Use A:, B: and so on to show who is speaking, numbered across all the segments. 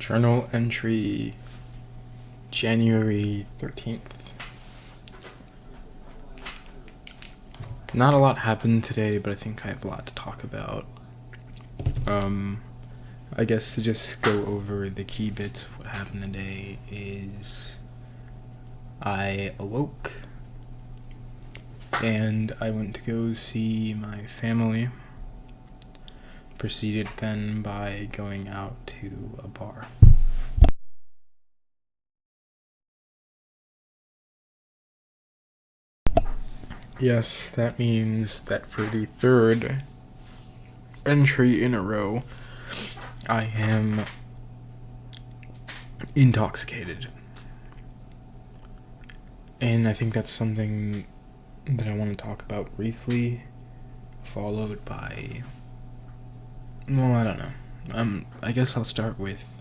A: Journal entry January 13th. Not a lot happened today, but I think I have a lot to talk about. I guess to just go over the key bits of what happened today is I awoke and I went to go see my family. Proceeded then by going out to a bar. Yes, that means that for the third entry in a row, I am intoxicated. And I think that's something that I want to talk about briefly, followed by... Well, I don't know. I guess I'll start with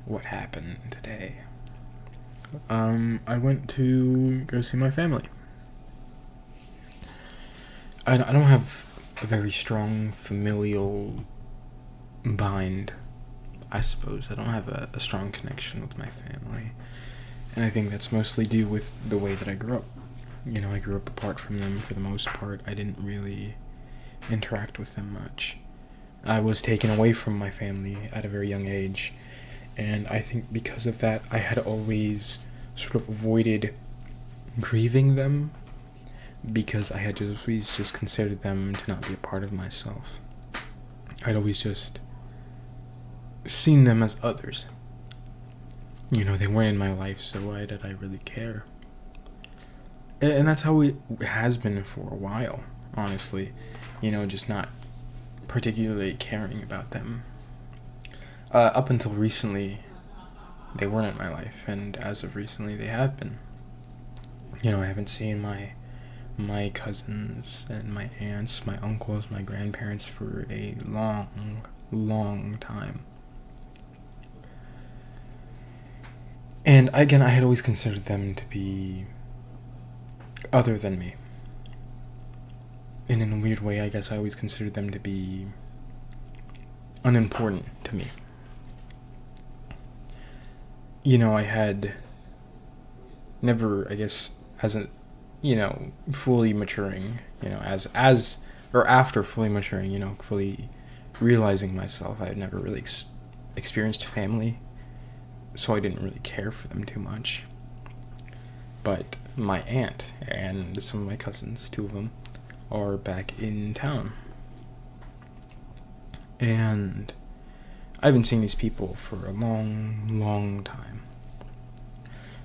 A: what happened today. I went to go see my family. I don't have a very strong familial bind, I suppose. I don't have a strong connection with my family. And I think that's mostly due with the way that I grew up. You know, I grew up apart from them for the most part. I didn't really interact with them much. I was taken away from my family at a very young age, and I think because of that, I had always sort of avoided grieving them, because I had always just considered them to not be a part of myself. I'd always just seen them as others. You know, they weren't in my life, so why did I really care? And that's how it has been for a while, honestly. You know, just not particularly caring about them. Up until recently, they weren't in my life, and as of recently, they have been. You know, I haven't seen my cousins and my aunts, my uncles, my grandparents for a long time. And again, I had always considered them to be other than me. And in a weird way, I guess I always considered them to be unimportant to me. You know, I had never, I guess, as a, you know, fully maturing, you know, or after fully maturing, you know, fully realizing myself, I had never really experienced family, so I didn't really care for them too much. But my aunt and some of my cousins, two of them, are back in town. And I haven't seen these people for a long time.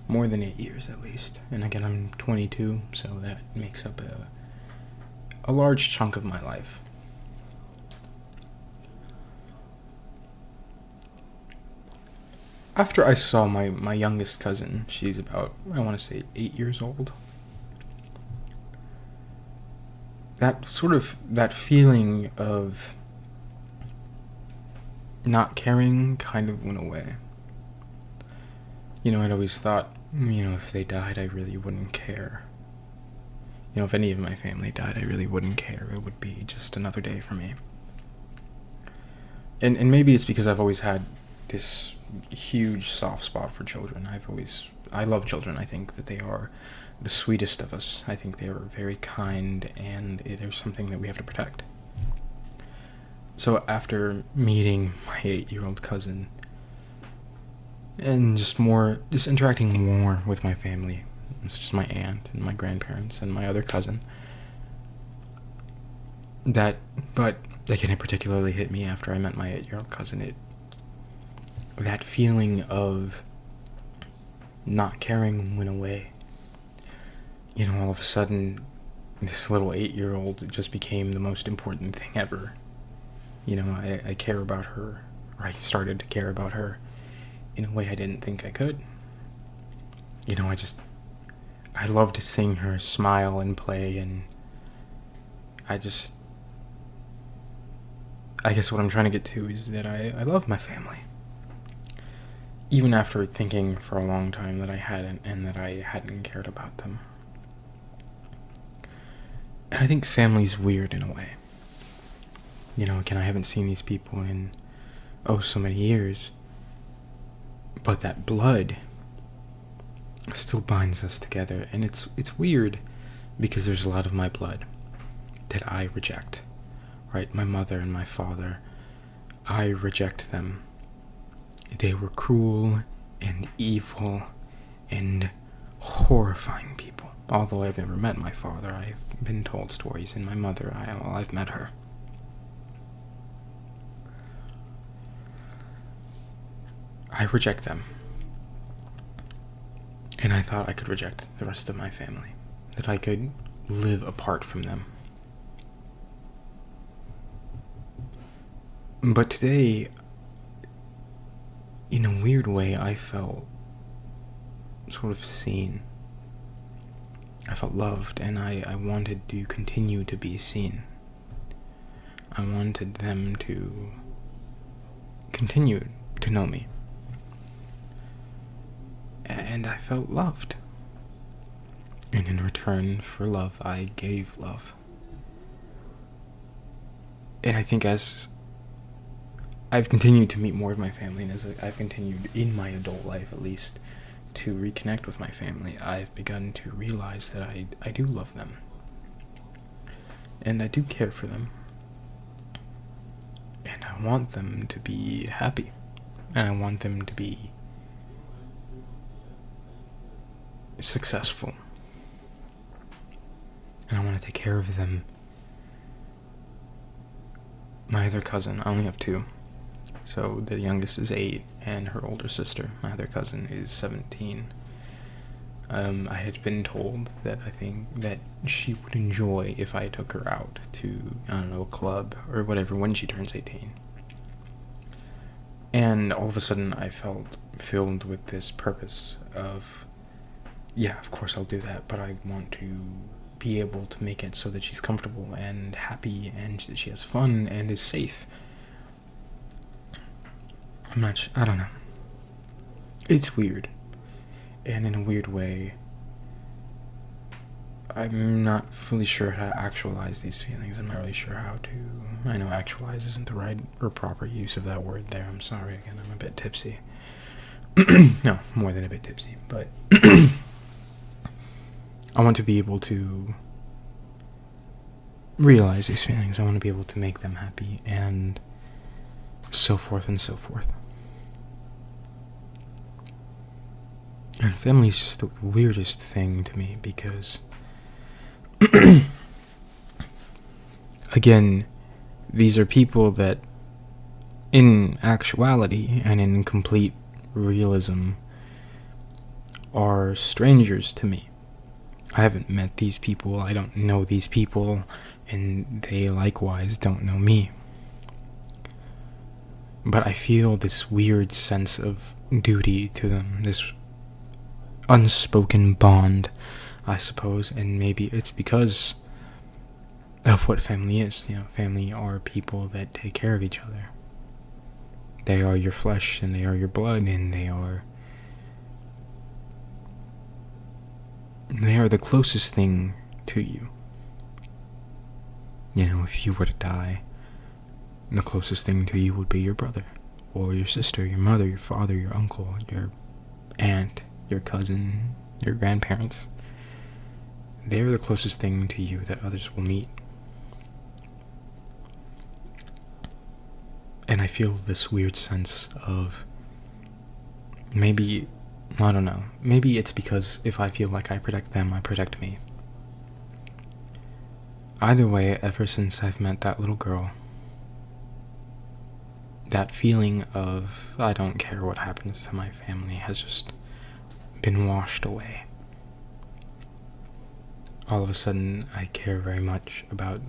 A: More than 8 years at least. And again, I'm 22, so that makes up a large chunk of my life. After I saw my youngest cousin, she's about, I want to say, 8 years old. That feeling of not caring kind of went away. You know, I'd always thought, you know, if they died, I really wouldn't care. You know, if any of my family died, I really wouldn't care. It would be just another day for me. And maybe it's because I've always had this huge soft spot for children. I love children. I think that they are the sweetest of us. I think they are very kind, and there's something that we have to protect. So after meeting my 8-year-old cousin, and just interacting more with my family, it's just my aunt and my grandparents and my other cousin, but again, it particularly hit me after I met my 8-year-old cousin. That feeling of not caring went away. You know, all of a sudden, this little 8-year-old just became the most important thing ever. You know, I care about her, or I started to care about her in a way I didn't think I could. You know, I love to sing her, smile and play, and I guess what I'm trying to get to is that I love my family. Even after thinking for a long time that I hadn't, and that I hadn't cared about them. And I think family's weird in a way. You know, again, I haven't seen these people in, so many years. But that blood still binds us together, and it's weird because there's a lot of my blood that I reject, right? My mother and my father, I reject them. They were cruel and evil and horrifying people. Although I've never met my father, I've been told stories, and my mother, I've met her. I reject them. And I thought I could reject the rest of my family, that I could live apart from them. But today, in a weird way, I felt sort of seen. I felt loved, and I wanted to continue to be seen. I wanted them to continue to know me. And I felt loved. And in return for love, I gave love. And I think as I've continued to meet more of my family, and as I've continued in my adult life at least to reconnect with my family, I've begun to realize that I do love them. And I do care for them. And I want them to be happy. And I want them to be successful. And I want to take care of them. My other cousin, I only have two. So the youngest is 8, and her older sister, my other cousin, is 17. I had been told that I think that she would enjoy if I took her out to, a club or whatever when she turns 18. And all of a sudden I felt filled with this purpose of, yeah, of course I'll do that, but I want to be able to make it so that she's comfortable and happy and that she has fun and is safe. I don't know. It's weird. And in a weird way, I'm not fully sure how to actualize these feelings. I'm not really sure how to... I know actualize isn't the right or proper use of that word there. I'm sorry, again, I'm a bit tipsy. No, more than a bit tipsy. But I want to be able to realize these feelings. I want to be able to make them happy, and so forth and so forth. And family is just the weirdest thing to me because, again, these are people that, in actuality and in complete realism, are strangers to me. I haven't met these people, I don't know these people, and they likewise don't know me. But I feel this weird sense of duty to them, this unspoken bond, I suppose, and maybe it's because of what family is. Family are people that take care of each other. They are your flesh, and they are your blood, and they are the closest thing to you. If you were to die, the closest thing to you would be your brother, or your sister, your mother, your father, your uncle, your aunt, your cousin, your grandparents. They're the closest thing to you that others will meet. And I feel this weird sense of maybe it's because if I feel like I protect them, I protect me. Either way, ever since I've met that little girl, that feeling of I don't care what happens to my family has just been washed away. All of a sudden, I care very much about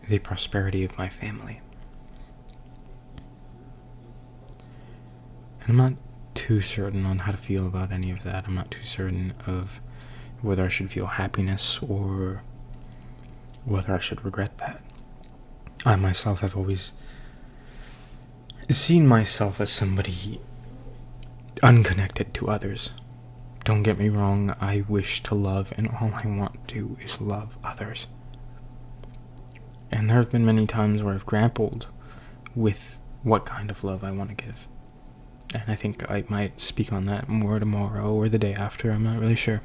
A: the prosperity of my family. And I'm not too certain on how to feel about any of that. I'm not too certain of whether I should feel happiness or whether I should regret that. I myself have always seen myself as somebody unconnected to others. Don't get me wrong, I wish to love, and all I want to do is love others. And there have been many times where I've grappled with what kind of love I want to give. And I think I might speak on that more tomorrow or the day after, I'm not really sure.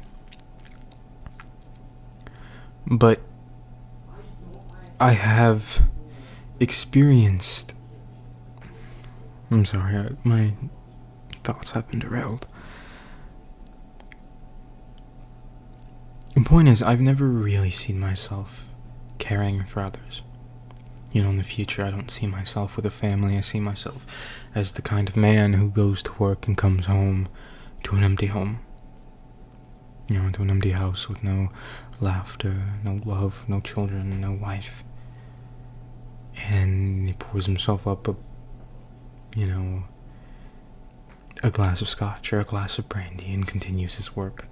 A: But I have experienced... I'm sorry, my thoughts have been derailed. The point is, I've never really seen myself caring for others. You know, in the future, I don't see myself with a family. I see myself as the kind of man who goes to work and comes home to an empty home. You know, to an empty house with no laughter, no love, no children, no wife. And he pours himself up a glass of scotch or a glass of brandy and continues his work.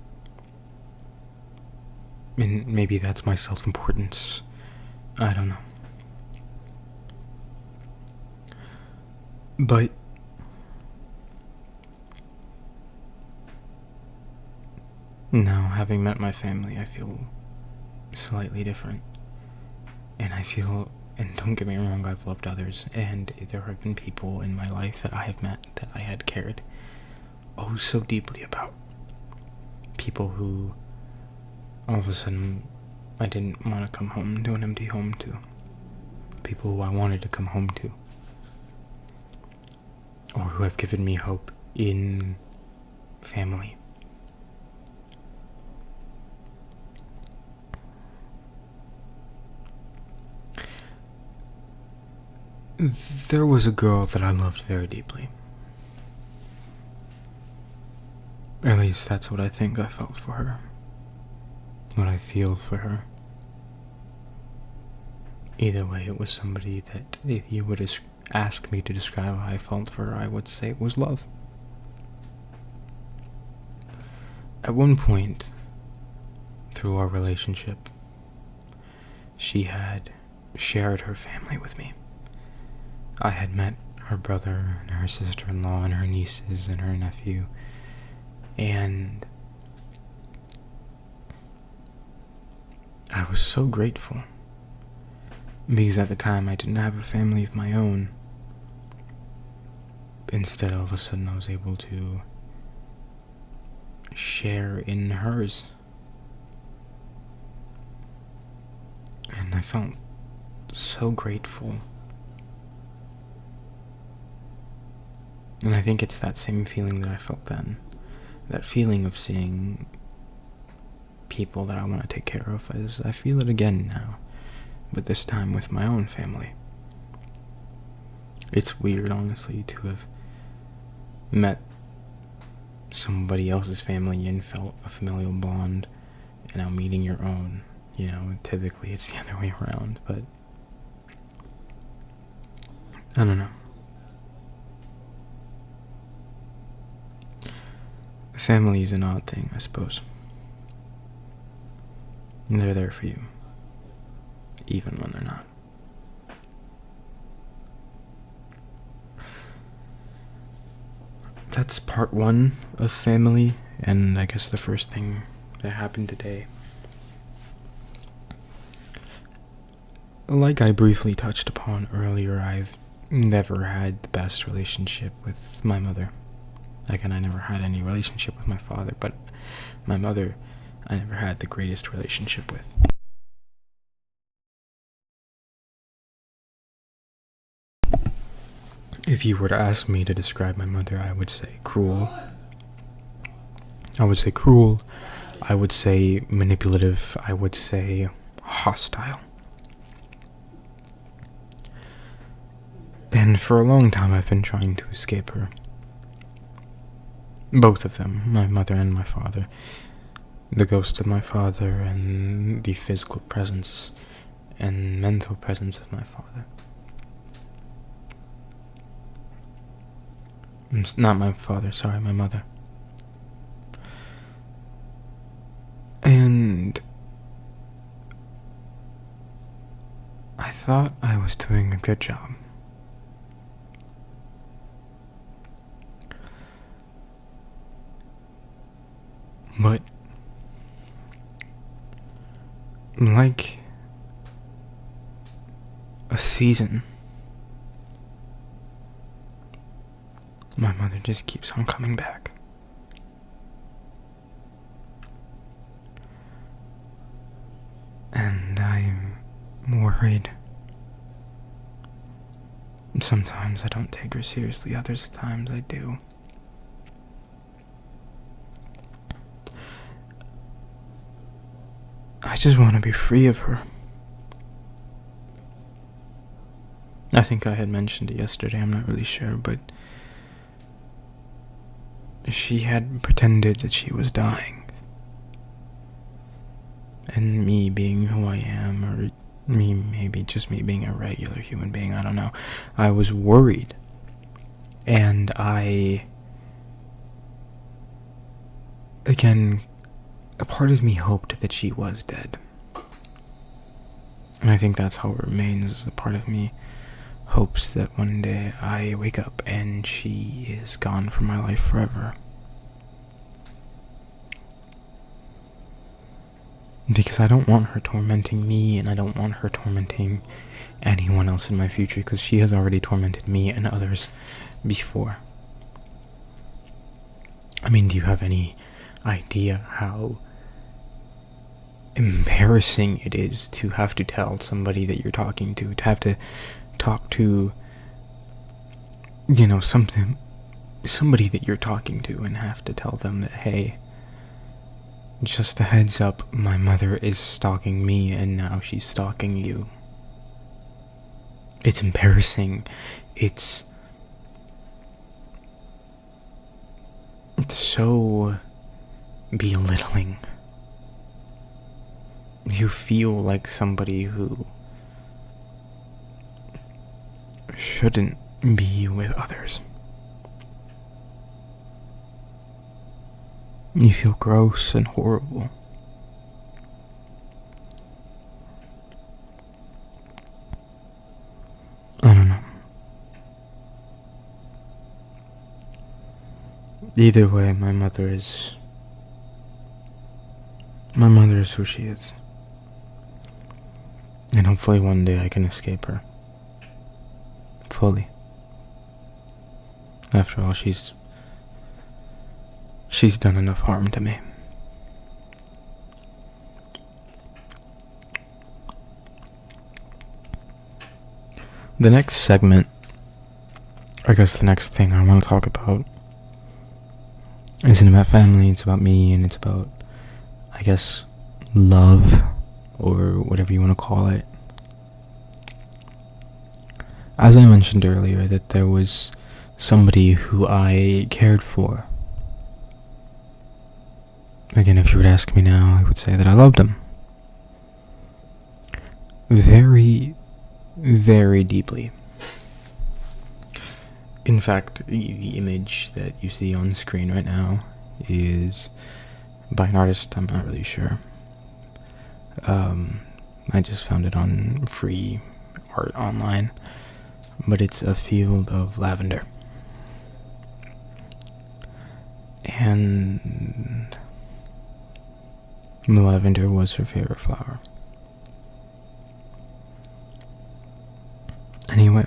A: And maybe that's my self-importance. I don't know. But now, having met my family, I feel slightly different. And don't get me wrong, I've loved others, and there have been people in my life that I have met that I had cared oh so deeply about. People who all of a sudden I didn't want to come home to an empty home to. People who I wanted to come home to. Or who have given me hope in family. There was a girl that I loved very deeply. At least that's what I think I felt for her. What I feel for her. Either way, it was somebody that, if you would ask me to describe how I felt for her, I would say it was love. At one point, through our relationship, she had shared her family with me. I had met her brother and her sister-in-law and her nieces and her nephew, and I was so grateful, because at the time I didn't have a family of my own. Instead, all of a sudden I was able to share in hers. And I felt so grateful. And I think it's that same feeling that I felt then. That feeling of seeing people that I want to take care of, as I feel it again now, but this time with my own family. It's weird, honestly, to have met somebody else's family and felt a familial bond, and now meeting your own. You know, typically it's the other way around, but I don't know. Family is an odd thing, I suppose. And they're there for you, even when they're not. That's part one of family, and I guess the first thing that happened today. Like I briefly touched upon earlier, I've never had the best relationship with my mother. Again, I never had any relationship with my father, but my mother, I never had the greatest relationship with. If you were to ask me to describe my mother, I would say cruel. I would say manipulative. I would say hostile. And for a long time, I've been trying to escape her. Both of them, my mother and my father. The ghost of my father and the physical presence and mental presence of my father. Not my father, sorry, my mother. And I thought I was doing a good job. But like a season, my mother just keeps on coming back. And I'm worried. Sometimes I don't take her seriously, other times I do. I just want to be free of her. I think I had mentioned it yesterday, I'm not really sure, but she had pretended that she was dying. And me being who I am, or maybe just me being a regular human being, I don't know, I was worried. And again, a part of me hoped that she was dead. And I think that's how it remains. A part of me hopes that one day I wake up and she is gone from my life forever. Because I don't want her tormenting me, and I don't want her tormenting anyone else in my future, because she has already tormented me and others before. I mean, do you have any idea how embarrassing it is to have to tell somebody that you're talking to have to talk to, somebody that you're talking to, and have to tell them that, hey, just a heads up, my mother is stalking me and now she's stalking you. It's embarrassing. It's so belittling. You feel like somebody who shouldn't be with others. You feel gross and horrible. I don't know. Either way, my mother is who she is. And hopefully one day I can escape her. Fully. After all, she's done enough harm to me. The next segment, I guess the next thing I want to talk about, isn't about family, it's about me, and it's about, I guess, love, or whatever you want to call it. As I mentioned earlier, that there was somebody who I cared for. Again, if you were to ask me now, I would say that I loved him. Very, very deeply. In fact, the image that you see on screen right now is by an artist I'm not really sure. I just found it on free art online, but it's a field of lavender. And lavender was her favorite flower. Anyway,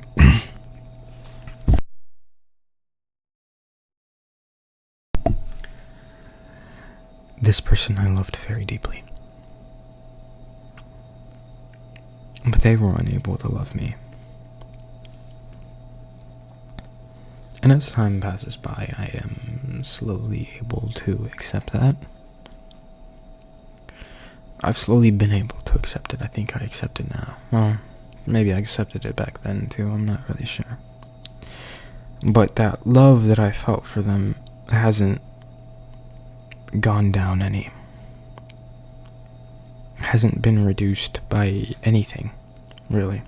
A: this person I loved very deeply. But they were unable to love me. And as time passes by, I am slowly able to accept that. I've slowly been able to accept it. I think I accept it now. Well, maybe I accepted it back then too, I'm not really sure. But that love that I felt for them hasn't gone down any. Hasn't been reduced by anything, really.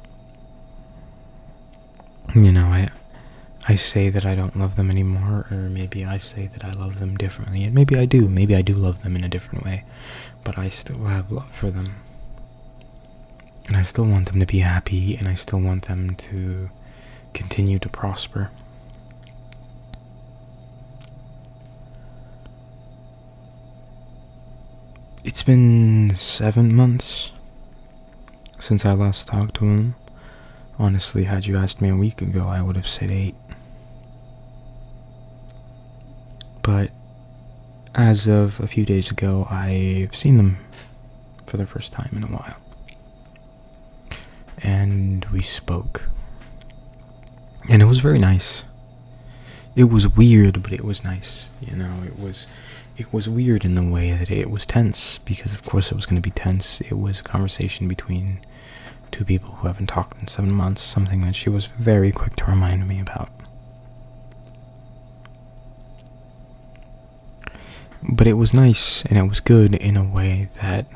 A: I say that I don't love them anymore, or maybe I say that I love them differently, and maybe I do. Maybe I do love them in a different way, but I still have love for them. And I still want them to be happy, and I still want them to continue to prosper. It's been 7 months since I last talked to him. Honestly, had you asked me a week ago, I would have said 8. But as of a few days ago, I've seen them for the first time in a while. And we spoke. And it was very nice. It was weird, but it was nice. You know, it was weird in the way that it was tense, because of course it was going to be tense. It was a conversation between two people who haven't talked in 7 months, something that she was very quick to remind me about. But it was nice, and it was good in a way that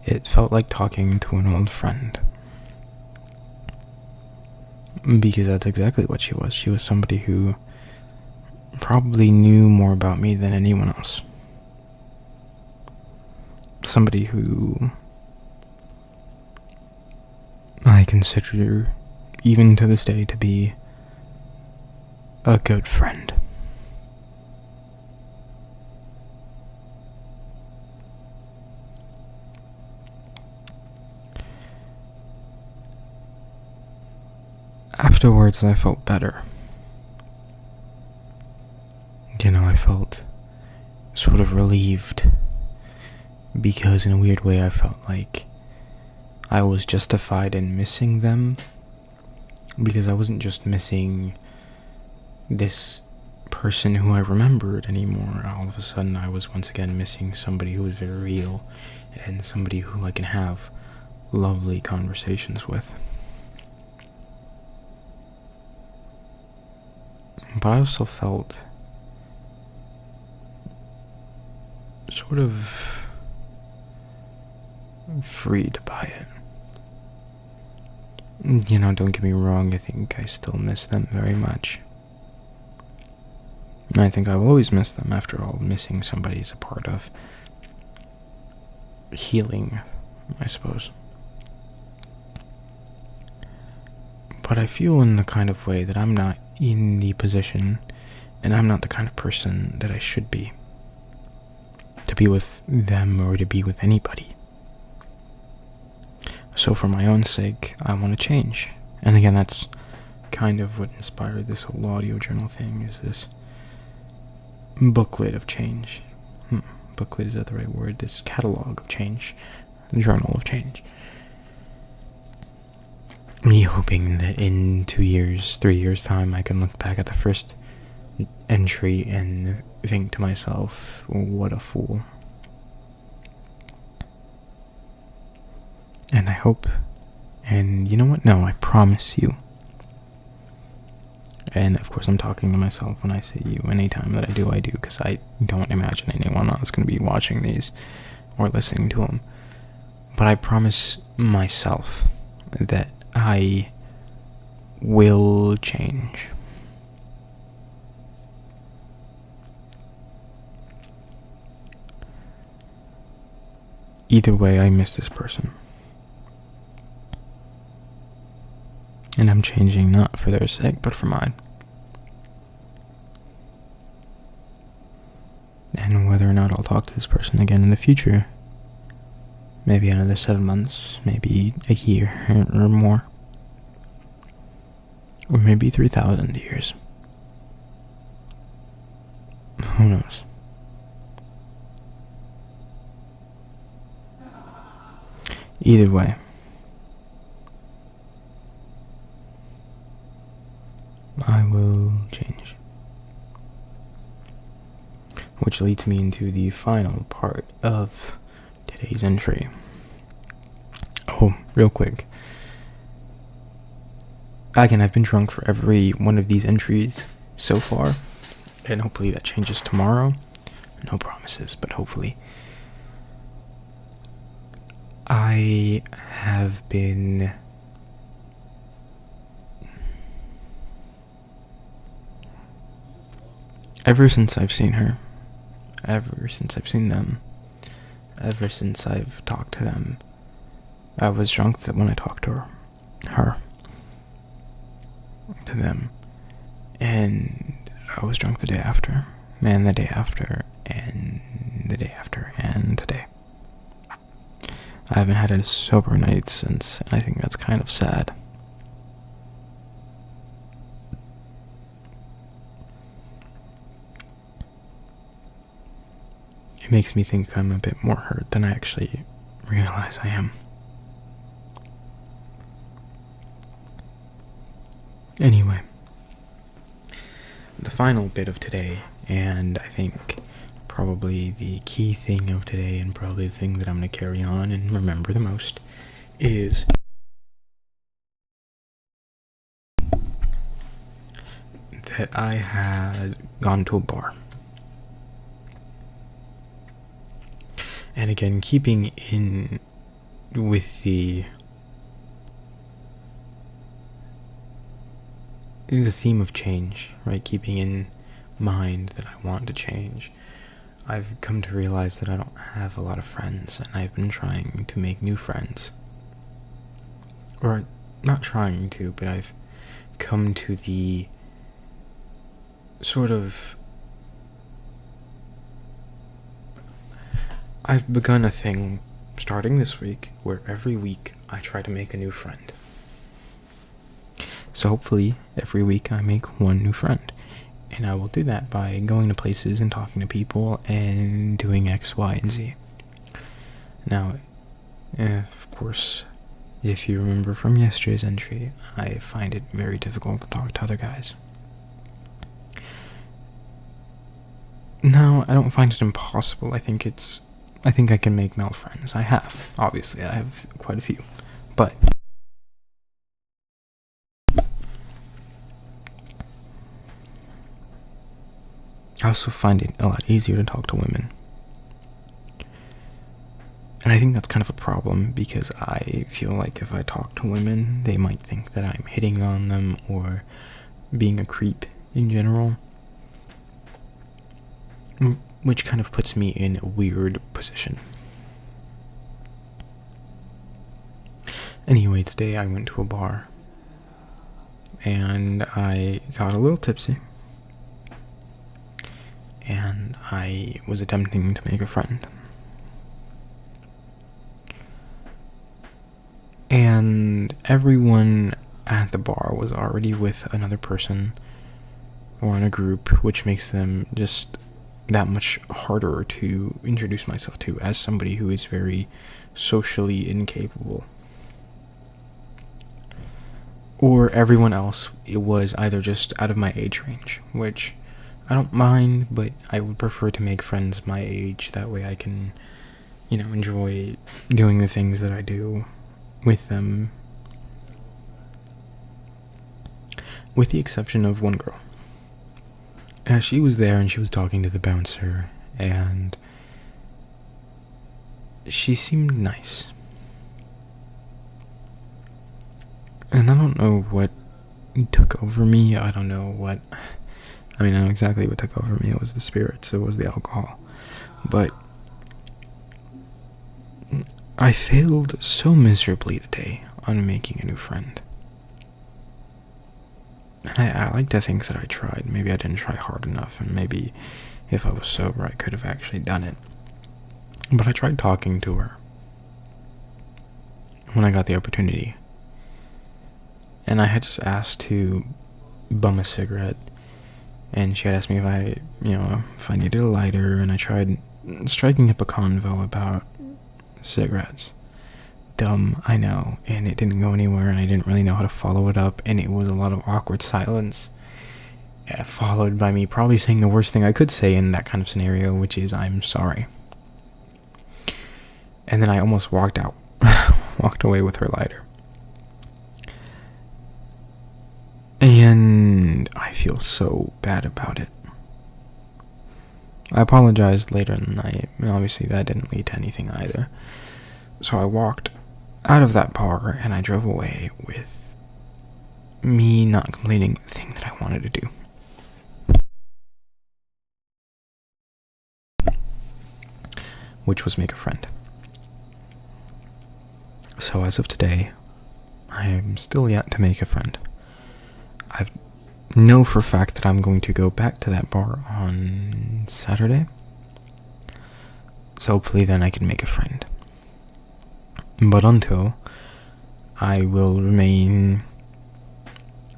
A: it felt like talking to an old friend. Because that's exactly what she was. She was somebody who probably knew more about me than anyone else. Somebody who I consider, even to this day, to be a good friend. Afterwards, I felt better. You know, I felt sort of relieved, because in a weird way I felt like I was justified in missing them, because I wasn't just missing this person who I remembered anymore. All of a sudden I was once again missing somebody who was very real, and somebody who I can have lovely conversations with. But I also felt sort of freed by it. You know, don't get me wrong, I think I still miss them very much. And I think I will always miss them. After all, missing somebody is a part of healing, I suppose. But I feel in the kind of way that I'm not in the position, and I'm not the kind of person that I should be to be with them or to be with anybody. So for my own sake, I want to change. And again, that's kind of what inspired this whole audio journal thing, is this booklet of change. Booklet, is that the right word? This catalog of change. Journal of change. Me hoping that in 2 years, 3 years' time, I can look back at the first entry and think to myself, what a fool. And I hope, and you know what? No, I promise you. And of course I'm talking to myself when I say you. Anytime that I do, because I don't imagine anyone else going to be watching these or listening to them. But I promise myself that I will change. Either way, I miss this person. And I'm changing not for their sake, but for mine. And whether or not I'll talk to this person again in the future, maybe another 7 months, maybe a year or more, or maybe 3,000 years. Who knows? Either way, I will change. Which leads me into the final part of today's entry. Oh, real quick. Again, I've been drunk for every one of these entries so far, and hopefully that changes tomorrow. No promises, but hopefully. I have been ever since I've seen her, ever since I've seen them, ever since I've talked to them, I was drunk when I talked to her, to them, and I was drunk the day after, and the day after, and the day after, and today. I haven't had a sober night since, and I think that's kind of sad. it makes me think I'm a bit more hurt than I actually realize I am. Anyway, the final bit of today, and I think probably the key thing of today, and probably the thing that I'm going to carry on and remember the most, is that I had gone to a bar. And again, keeping in with the theme of change, right? Keeping in mind that I want to change. I've come to realize that I don't have a lot of friends, and I've been trying to make new friends. Or, not trying to, but I've come to the sort of... I've begun a thing starting this week where every week I try to make a new friend. So hopefully every week I make one new friend. And I will do that by going to places and talking to people and doing X, Y, and Z. Now, of course, if you remember from yesterday's entry, I find it very difficult to talk to other guys. No, I don't find it impossible. I think I can make male friends. I have. Obviously, I have quite a few. But I also find it a lot easier to talk to women. And I think that's kind of a problem, because I feel like if I talk to women, they might think that I'm hitting on them or being a creep in general. Which kind of puts me in a weird position. Anyway, today I went to a bar. And I got a little tipsy. And I was attempting to make a friend. And everyone at the bar was already with another person or in a group, which makes them just that much harder to introduce myself to as somebody who is very socially incapable. Or everyone else, it was either just out of my age range, which I don't mind, but I would prefer to make friends my age. That way I can, enjoy doing the things that I do with them. With the exception of one girl. She was there and she was talking to the bouncer, and she seemed nice. And I don't know what took over me. I know exactly what took over me. It was the spirits, it was the alcohol. But I failed so miserably today on making a new friend. And I like to think that I tried. Maybe I didn't try hard enough, and maybe if I was sober I could have actually done it. But I tried talking to her when I got the opportunity. And I had just asked to bum a cigarette, and she had asked me if I needed a lighter, and I tried striking up a convo about cigarettes. Dumb, I know, and it didn't go anywhere, and I didn't really know how to follow it up, and it was a lot of awkward silence, followed by me probably saying the worst thing I could say in that kind of scenario, which is, I'm sorry. And then I almost walked away with her lighter. And I feel so bad about it. I apologized later in the night. Obviously, that didn't lead to anything either. So I walked out of that bar, and I drove away with me not completing the thing that I wanted to do. Which was make a friend. So as of today, I am still yet to make a friend. I know for a fact that I'm going to go back to that bar on Saturday. So hopefully then I can make a friend. But until, I will remain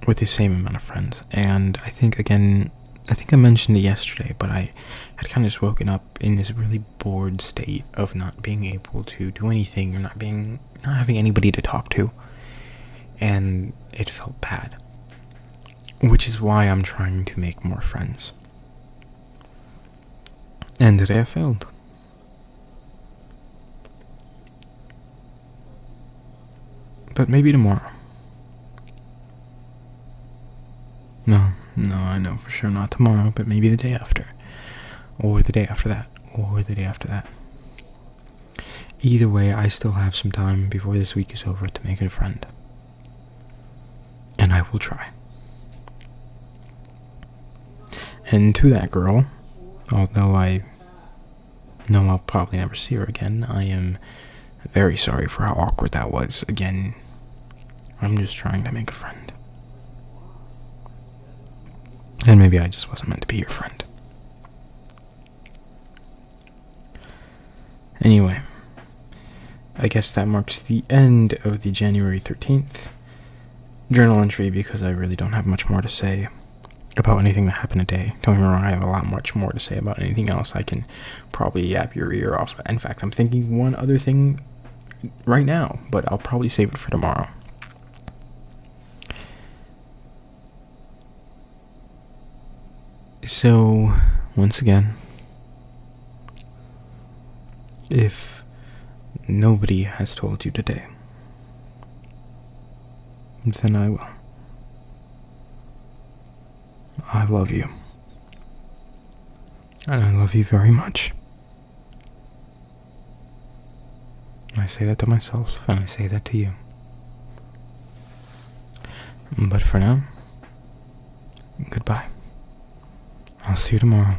A: with the same amount of friends. And I think, again, I think I mentioned it yesterday, but I had kind of just woken up in this really bored state of not being able to do anything or not having anybody to talk to, and it felt bad. Which is why I'm trying to make more friends. And today I failed. But maybe tomorrow. No, I know for sure not tomorrow, but maybe the day after. Or the day after that. Or the day after that. Either way, I still have some time before this week is over to make a friend. And I will try. And to that girl, although I know I'll probably never see her again, I am very sorry for how awkward that was. Again, I'm just trying to make a friend. And maybe I just wasn't meant to be your friend. Anyway, I guess that marks the end of the January 13th journal entry, because I really don't have much more to say about anything that happened today. Don't get me wrong, I have a lot much more to say about anything else. I can probably yap your ear off. In fact, I'm thinking one other thing right now, but I'll probably save it for tomorrow. So, once again, if nobody has told you today, then I will. I love you. And I love you very much. I say that to myself, and I say that to you. But for now, goodbye. I'll see you tomorrow.